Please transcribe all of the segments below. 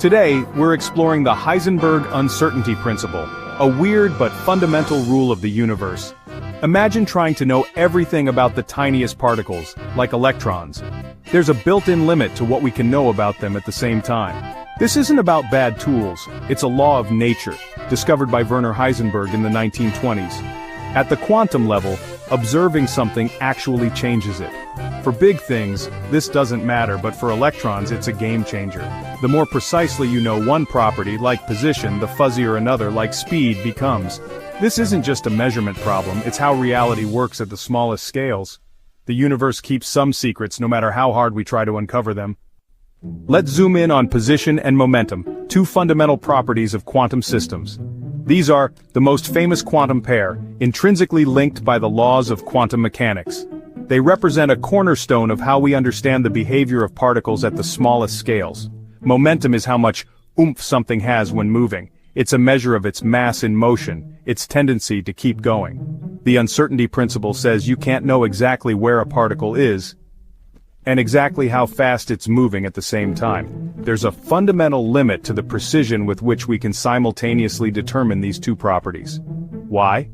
Today, we're exploring the Heisenberg uncertainty principle, a weird but fundamental rule of the universe. Imagine trying to know everything about the tiniest particles, like electrons. There's a built-in limit to what we can know about them at the same time. This isn't about bad tools, it's a law of nature, discovered by Werner Heisenberg in the 1920s. At the quantum level, observing something actually changes it. For big things, this doesn't matter, but for electrons it's a game changer. The more precisely you know one property, like position, the fuzzier another, like speed, becomes. This isn't just a measurement problem, it's how reality works at the smallest scales. The universe keeps some secrets no matter how hard we try to uncover them. Let's zoom in on position and momentum, two fundamental properties of quantum systems. These are the most famous quantum pair, intrinsically linked by the laws of quantum mechanics. They represent a cornerstone of how we understand the behavior of particles at the smallest scales. Momentum is how much oomph something has when moving. It's a measure of its mass in motion, its tendency to keep going. The uncertainty principle says you can't know exactly where a particle is, and exactly how fast it's moving at the same time. There's a fundamental limit to the precision with which we can simultaneously determine these two properties. Why?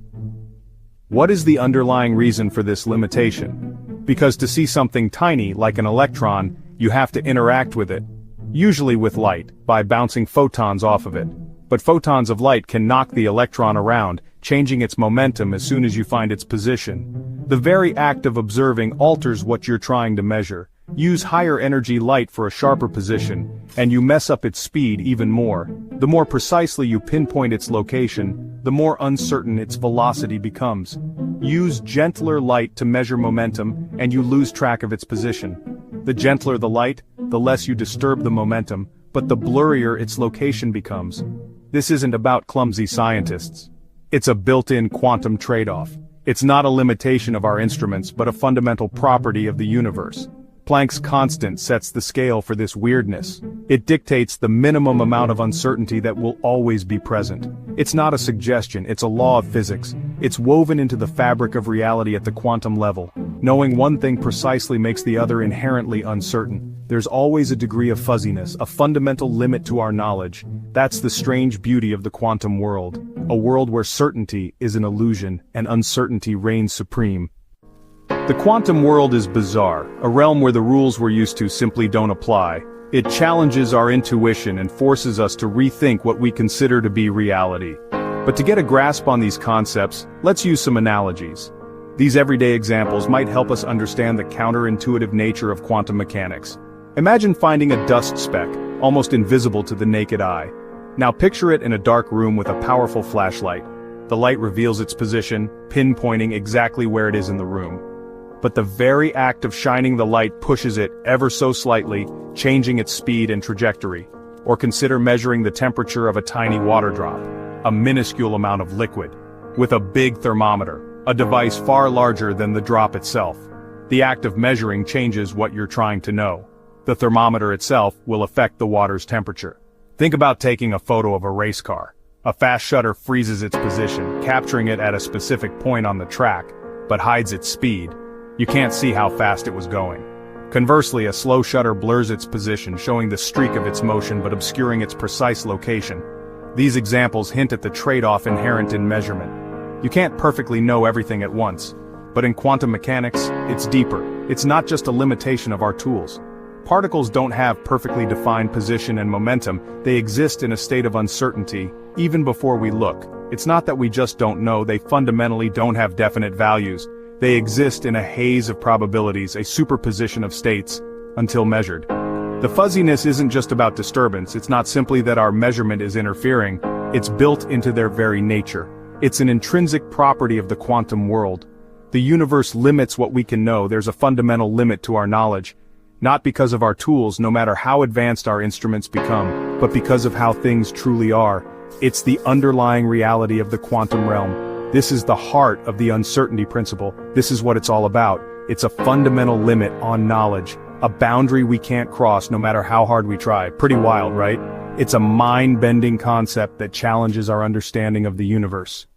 What is the underlying reason for this limitation? Because to see something tiny, like an electron, you have to interact with it, usually with light, by bouncing photons off of it. But photons of light can knock the electron around, changing its momentum as soon as you find its position. The very act of observing alters what you're trying to measure. Use higher energy light for a sharper position, and you mess up its speed even more. The more precisely you pinpoint its location, the more uncertain its velocity becomes. Use gentler light to measure momentum, and you lose track of its position. The gentler the light, the less you disturb the momentum, but the blurrier its location becomes. This isn't about clumsy scientists. It's a built-in quantum trade-off. It's not a limitation of our instruments, but a fundamental property of the universe. Planck's constant sets the scale for this weirdness. It dictates the minimum amount of uncertainty that will always be present. It's not a suggestion, it's a law of physics. It's woven into the fabric of reality at the quantum level. Knowing one thing precisely makes the other inherently uncertain. There's always a degree of fuzziness, a fundamental limit to our knowledge. That's the strange beauty of the quantum world. A world where certainty is an illusion, and uncertainty reigns supreme. The quantum world is bizarre, a realm where the rules we're used to simply don't apply. It challenges our intuition and forces us to rethink what we consider to be reality. But to get a grasp on these concepts, let's use some analogies. These everyday examples might help us understand the counterintuitive nature of quantum mechanics. Imagine finding a dust speck, almost invisible to the naked eye. Now picture it in a dark room with a powerful flashlight. The light reveals its position, pinpointing exactly where it is in the room. But the very act of shining the light pushes it ever so slightly, changing its speed and trajectory. Or consider measuring the temperature of a tiny water drop, a minuscule amount of liquid, with a big thermometer, a device far larger than the drop itself. The act of measuring changes what you're trying to know. The thermometer itself will affect the water's temperature. Think about taking a photo of a race car. A fast shutter freezes its position, capturing it at a specific point on the track, but hides its speed. You can't see how fast it was going. Conversely, a slow shutter blurs its position, showing the streak of its motion but obscuring its precise location. These examples hint at the trade-off inherent in measurement. You can't perfectly know everything at once. But in quantum mechanics, it's deeper. It's not just a limitation of our tools. Particles don't have perfectly defined position and momentum, they exist in a state of uncertainty, even before we look. It's not that we just don't know, they fundamentally don't have definite values. They exist in a haze of probabilities, a superposition of states, until measured. The fuzziness isn't just about disturbance, it's not simply that our measurement is interfering, it's built into their very nature. It's an intrinsic property of the quantum world. The universe limits what we can know, there's a fundamental limit to our knowledge. Not because of our tools, no matter how advanced our instruments become, but because of how things truly are. It's the underlying reality of the quantum realm. This is the heart of the uncertainty principle. This is what it's all about. It's a fundamental limit on knowledge, a boundary we can't cross no matter how hard we try. Pretty wild, right? It's a mind-bending concept that challenges our understanding of the universe.